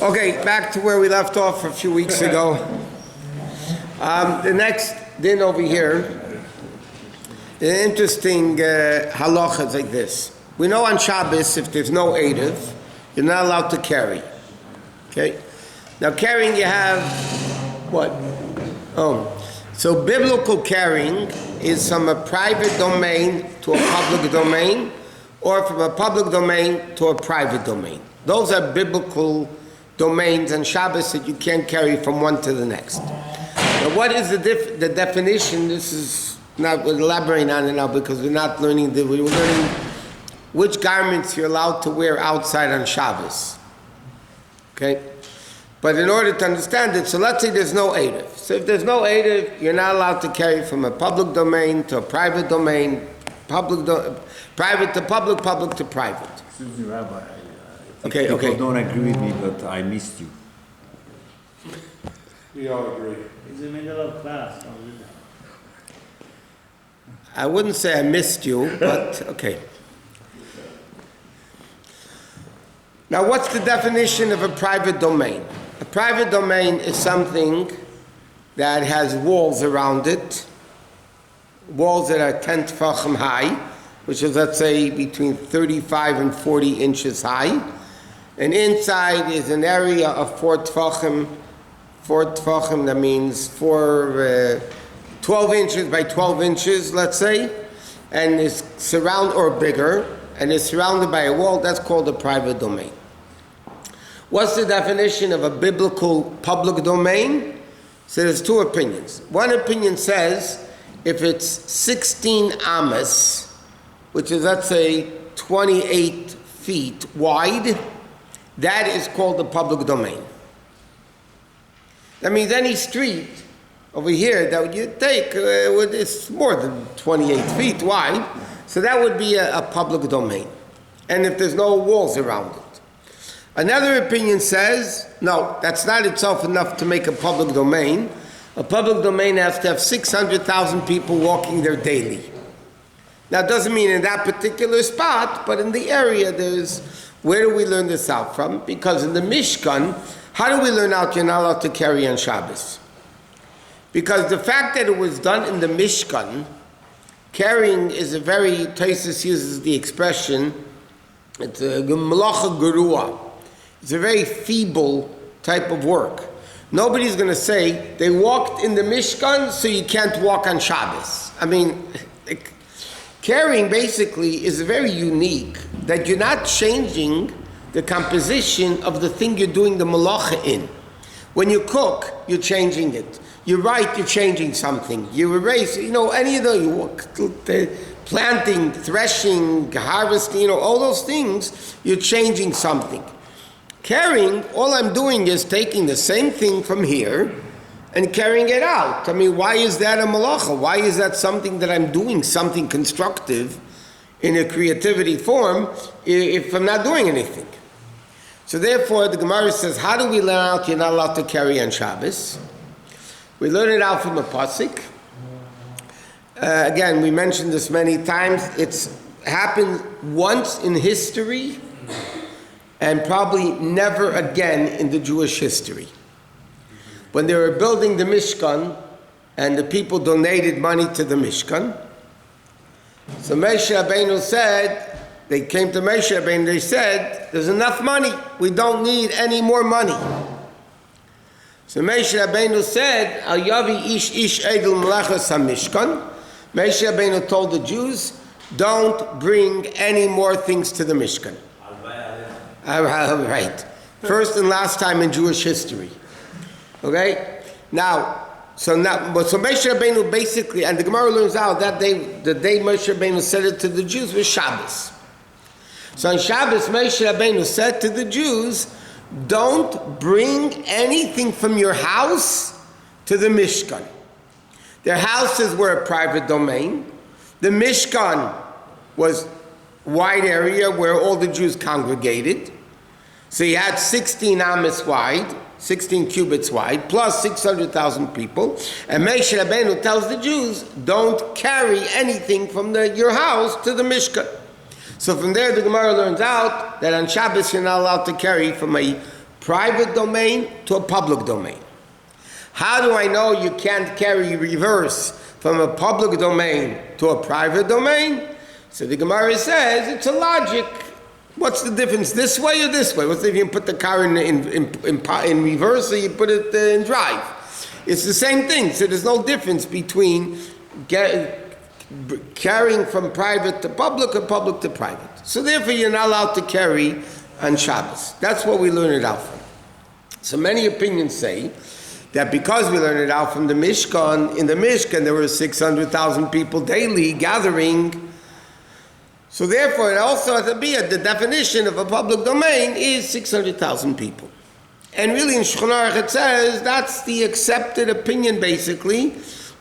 Okay, back to where we left off a few weeks ago. The next din over here, the interesting halacha is like this. We know on Shabbos, if there's no Eruv, you're not allowed to carry. Okay? Now carrying you have, what? So biblical carrying is from a private domain to a public domain, or from a public domain to a private domain. Those are biblical domains on Shabbos that you can't carry from one to the next. Now what is the definition? This is not, we're elaborating on it now because we're not learning, we're learning which garments you're allowed to wear outside on Shabbos. Okay? But in order to understand it, so let's say there's no Eruv. So if there's no Eruv, you're not allowed to carry from a public domain to a private domain, private to public, public to private. Excuse me, Rabbi. Okay. People don't agree with me, but I missed you. We all agree. It's in the middle of class. I wouldn't say I missed you, but okay. Now, what's the definition of a private domain? A private domain is something that has walls around it, walls that are 10 tefachim high, which is, let's say, between 35 and 40 inches high. And inside is an area of 4 tefachim. 4 tefachim, that means 12 inches by 12 inches, let's say, and is surrounded, or bigger, and is surrounded by a wall. That's called a private domain. What's the definition of a biblical public domain? So there's two opinions. One opinion says if it's 16 amas, which is, let's say, 28 feet wide, that is called the public domain. That means any street over here that you take, it's more than 28 feet wide, so that would be a public domain. And if there's no walls around it. Another opinion says, no, that's not itself enough to make a public domain. A public domain has to have 600,000 people walking there daily. Now, it doesn't mean in that particular spot, but in the area where do we learn this out from? Because in the Mishkan, how do we learn out you're not allowed to carry on Shabbos? Because the fact that it was done in the Mishkan, carrying is a very, Taisus uses the expression, it's a malacha gerua. It's a very feeble type of work. Nobody's going to say, they walked in the Mishkan, so you can't walk on Shabbos. I mean, carrying basically is very unique, that you're not changing the composition of the thing you're doing the malacha in. When you cook, you're changing it. You write, you're changing something. You erase, any of the planting, threshing, harvesting, all those things, you're changing something. Carrying, all I'm doing is taking the same thing from here and carrying it out. I mean, why is that a malacha? Why is that something that I'm doing, something constructive in a creativity form, if I'm not doing anything? So therefore, the Gemara says, how do we learn out you're not allowed to carry on Shabbos? We learn it out from a pasuk. Again, we mentioned this many times. It's happened once in history and probably never again in the Jewish history. When they were building the Mishkan and the people donated money to the Mishkan, so Moshe Rabbeinu said, they came to Moshe Rabbeinu, they said, there's enough money, we don't need any more money. So Moshe Rabbeinu said, Al yavi ish edel melachos ha-Mishkan. Moshe Rabbeinu told the Jews, don't bring any more things to the Mishkan. Right. First and last time in Jewish history. Okay? Now, so Moshe Rabbeinu basically, and the Gemara learns out that day, the day Moshe Rabbeinu said it to the Jews was Shabbos. So on Shabbos, Moshe Rabbeinu said to the Jews, don't bring anything from your house to the Mishkan. Their houses were a private domain. The Mishkan was a wide area where all the Jews congregated. So you had 16 amas wide, 16 cubits wide, plus 600,000 people. And Moshe Rabbeinu tells the Jews, don't carry anything from your house to the Mishkan. So from there, the Gemara learns out that on Shabbos you're not allowed to carry from a private domain to a public domain. How do I know you can't carry reverse from a public domain to a private domain? So the Gemara says it's a logic. What's the difference this way or this way? What's the difference if you put the car in reverse or you put it in drive? It's the same thing. So there's no difference between carrying from private to public or public to private. So therefore you're not allowed to carry on Shabbos. That's what we learn it out from. So many opinions say that because we learn it out from the Mishkan, in the Mishkan there were 600,000 people daily gathering. So therefore it also has to be the definition of a public domain is 600,000 people. And really in Shulchan Aruch it says that's the accepted opinion basically,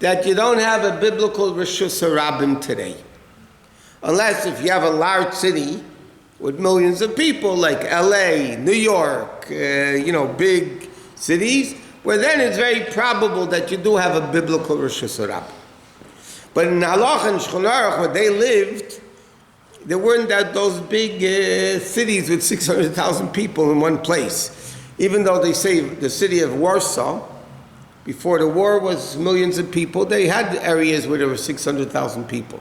that you don't have a biblical Rishus HaRabim today. Unless if you have a large city with millions of people like LA, New York, big cities, where then it's very probable that you do have a biblical Rishus HaRabim. But in halacha and Shulchan Aruch, where they lived, there weren't those big cities with 600,000 people in one place. Even though they say the city of Warsaw, before the war was millions of people, they had areas where there were 600,000 people.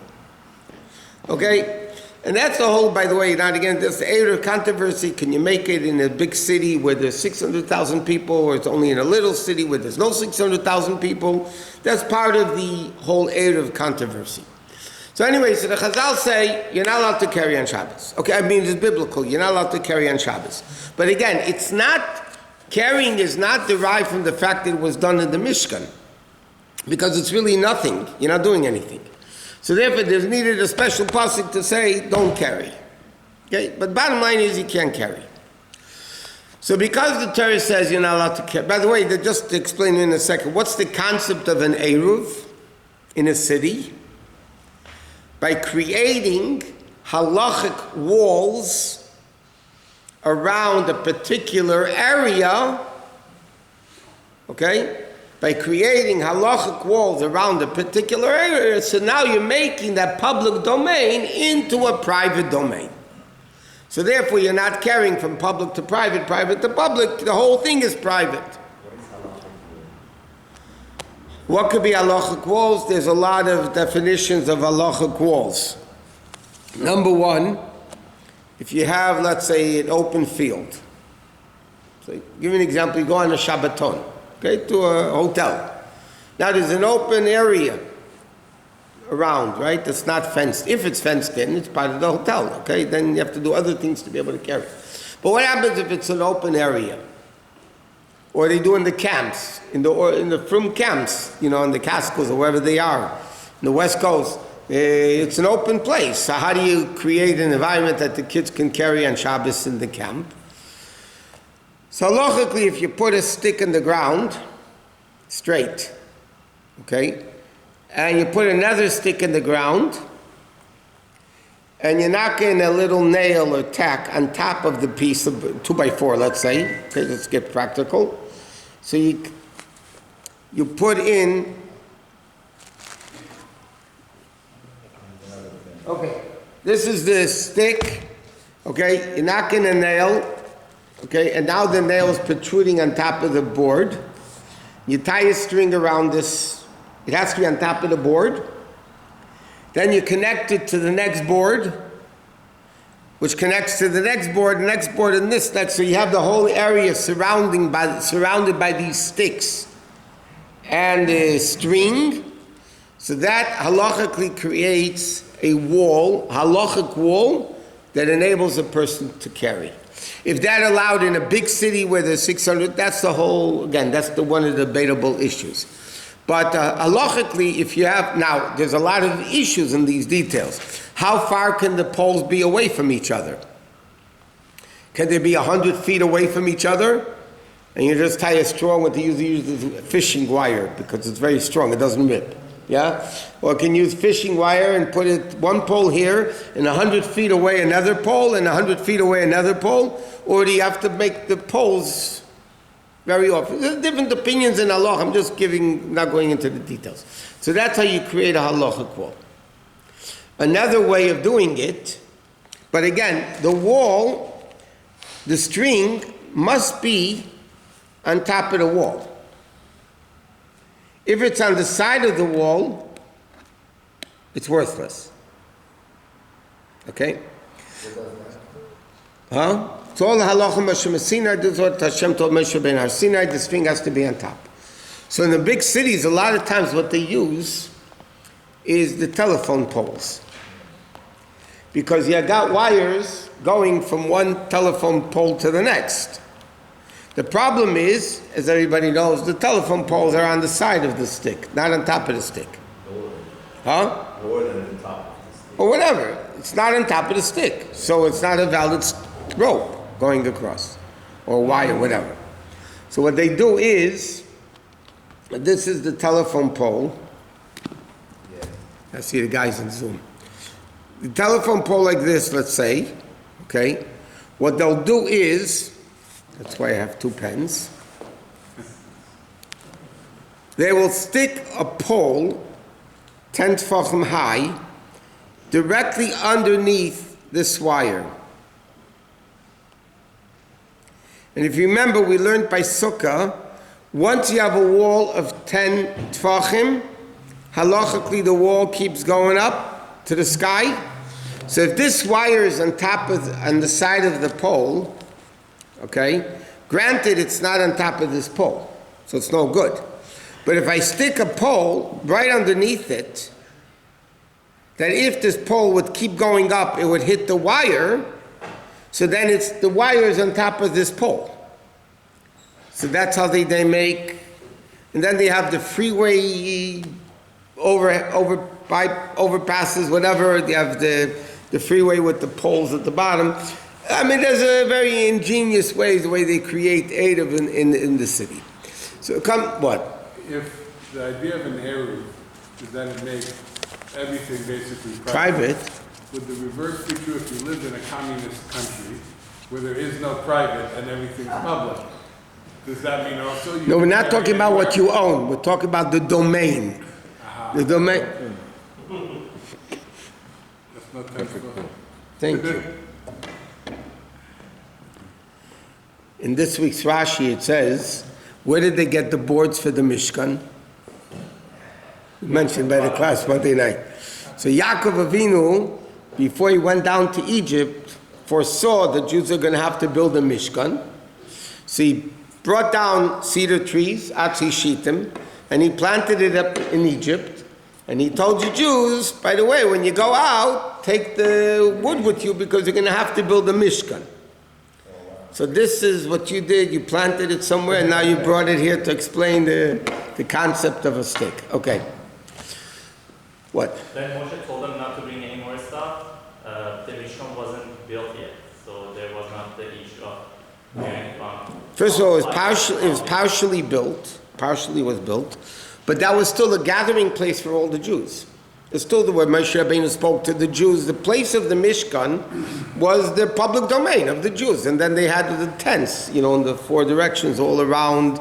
Okay? And that's the whole, by the way, not again, this area of controversy. Can you make it in a big city where there's 600,000 people, or it's only in a little city where there's no 600,000 people? That's part of the whole area of controversy. So anyway, so the Chazal say, you're not allowed to carry on Shabbos. Okay, I mean, it's biblical. You're not allowed to carry on Shabbos. But again, carrying is not derived from the fact that it was done in the Mishkan. Because it's really nothing. You're not doing anything. So therefore, there's needed a special pasuk to say, don't carry. Okay? But bottom line is, you can't carry. So because the Torah says you're not allowed to carry, by the way, just to explain in a second, what's the concept of an Eruv in a city? By creating halachic walls around a particular area, okay? By creating halachic walls around a particular area, so now you're making that public domain into a private domain. So therefore you're not carrying from public to private, private to public, the whole thing is private. What could be halachic walls? There's a lot of definitions of halachic walls. Number one, if you have, let's say, an open field. So give me an example, you go on a Shabbaton, okay, to a hotel. Now there's an open area around, right, that's not fenced. If it's fenced in, it's part of the hotel, okay? Then you have to do other things to be able to carry. But what happens if it's an open area? Or they do in the camps, in the frum camps, in the Catskills or wherever they are, in the West Coast. It's an open place. So how do you create an environment that the kids can carry on Shabbos in the camp? So logically, if you put a stick in the ground, straight, okay, and you put another stick in the ground, and you knock in a little nail or tack on top of the piece of 2x4, let's say, okay, let's get practical. So you put in, okay, this is the stick, okay, you knock in a nail, okay, and now the nail is protruding on top of the board. You tie a string around this, it has to be on top of the board. Then you connect it to the next board, which connects to the next board, and this next. So you have the whole area surrounded by these sticks and a string. So that halachically creates a wall, halachic wall, that enables a person to carry. If that allowed in a big city where there's 600, that's one of the debatable issues. But halachically, if you have, now, there's a lot of issues in these details. How far can the poles be away from each other? Can they be 100 feet away from each other? And you just tie a straw with the fishing wire, because it's very strong, it doesn't rip. Yeah? Or can use fishing wire and put it one pole here, and 100 feet away another pole, and 100 feet away another pole? Or do you have to make the poles very often? There's different opinions in halacha. I'm just not going into the details. So that's how you create a halachic wall. Another way of doing it But again, the wall, the string must be on top of the wall. If it's on the side of the wall, it's worthless. Okay? Huh? It's all the halacha Moshe Sinai. This is what Hashem told Moshe ben Har Sinai. The string has to be on top. So in the big cities, a lot of times what they use is the telephone poles. Because you got wires going from one telephone pole to the next. The problem is, as everybody knows, the telephone poles are on the side of the stick, not on top of the stick. Huh? Lower than the top. Or whatever. It's not on top of the stick. So it's not a valid rope going across. Or wire, whatever. So what they do is, this is the telephone pole. I see the guys in Zoom. The telephone pole like this, let's say, okay? What they'll do is, that's why I have two pens. They will stick a pole 10 tefachim high directly underneath this wire. And if you remember, we learned by Sukkah, once you have a wall of 10 tefachim, halachically the wall keeps going up to the sky. So if this wire is on the side of the pole, okay, granted it's not on top of this pole, so it's no good. But if I stick a pole right underneath it, that if this pole would keep going up, it would hit the wire, so then the wire is on top of this pole. So that's how they make, and then they have the freeway overpasses, whatever, they have the freeway with the poles at the bottom. I mean, there's a very ingenious way, the way they create aid in the city. So what? If the idea of an Eruv is that it makes everything basically Private. Would the reverse be true if you lived in a communist country where there is no private and everything's public? Does that mean also you... No, we're not talking about what you own. We're talking about the domain. The domain. That's not technical. Thank you. In this week's Rashi, it says, where did they get the boards for the Mishkan? Mentioned by the class Monday night. So Yaakov Avinu, before he went down to Egypt, foresaw the Jews are going to have to build a Mishkan. So he brought down cedar trees, Atzi Shittim, and he planted it up in Egypt. And he told you Jews, by the way, when you go out, take the wood with you because you're going to have to build a Mishkan. So this is what you did. You planted it somewhere, and now you brought it here to explain the concept of a stick. Okay. What? Then Moshe told them not to bring any more stuff. The Mishkan wasn't built yet, so there was not the issue of carrying on. First of all, it was partially built. Partially was built, but that was still a gathering place for all the Jews. It's still the way Moshe Rabbeinu spoke to the Jews. The place of the Mishkan was the public domain of the Jews. And then they had the tents, in the four directions all around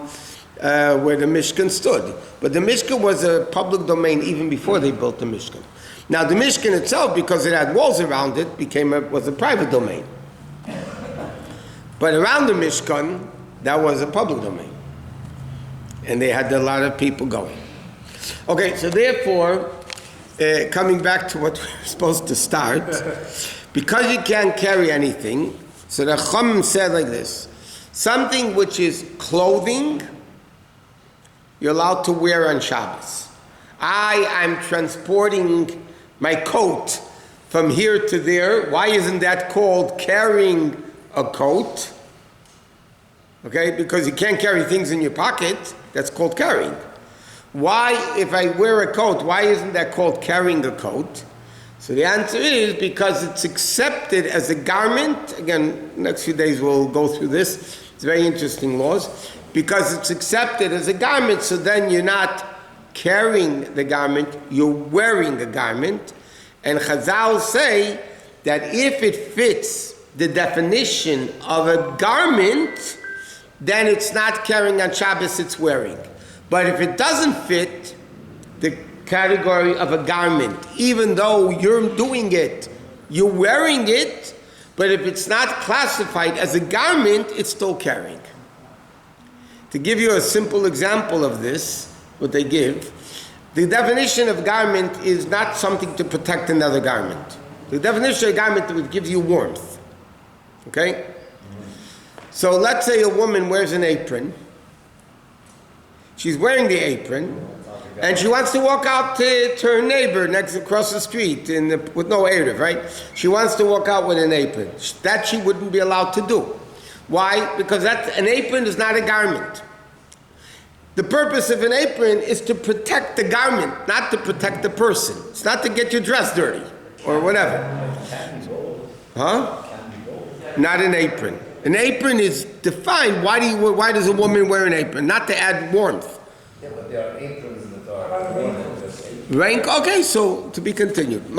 where the Mishkan stood. But the Mishkan was a public domain even before they built the Mishkan. Now the Mishkan itself, because it had walls around it, was a private domain. But around the Mishkan, that was a public domain. And they had a lot of people going. Okay, so therefore... coming back to what we're supposed to start, because you can't carry anything, so the Chum said like this, something which is clothing, you're allowed to wear on Shabbos. I'm transporting my coat from here to there. Why isn't that called carrying a coat? Okay, because you can't carry things in your pocket, that's called carrying. Why, if I wear a coat, why isn't that called carrying a coat? So the answer is because it's accepted as a garment. Again, next few days we'll go through this. It's very interesting laws. Because it's accepted as a garment, so then you're not carrying the garment, you're wearing a garment. And Chazal say that if it fits the definition of a garment, then it's not carrying on Shabbos, it's wearing. But if it doesn't fit the category of a garment, even though you're doing it, you're wearing it, But if it's not classified as a garment, it's still carrying. To give you a simple example of this, what they give, the definition of garment is not something to protect another garment. The definition of garment would give you warmth. Okay? So let's say a woman wears an apron. She's wearing the apron, and she wants to walk out to her neighbor across the street with no Eruv, right? She wants to walk out with an apron. That she wouldn't be allowed to do. Why? Because an apron is not a garment. The purpose of an apron is to protect the garment, not to protect the person. It's not to get your dress dirty or whatever. Huh? Not an apron. An apron is defined. Why does a woman wear an apron? Not to add warmth. Yeah, but there are aprons in the Torah. Rank? Okay, so to be continued.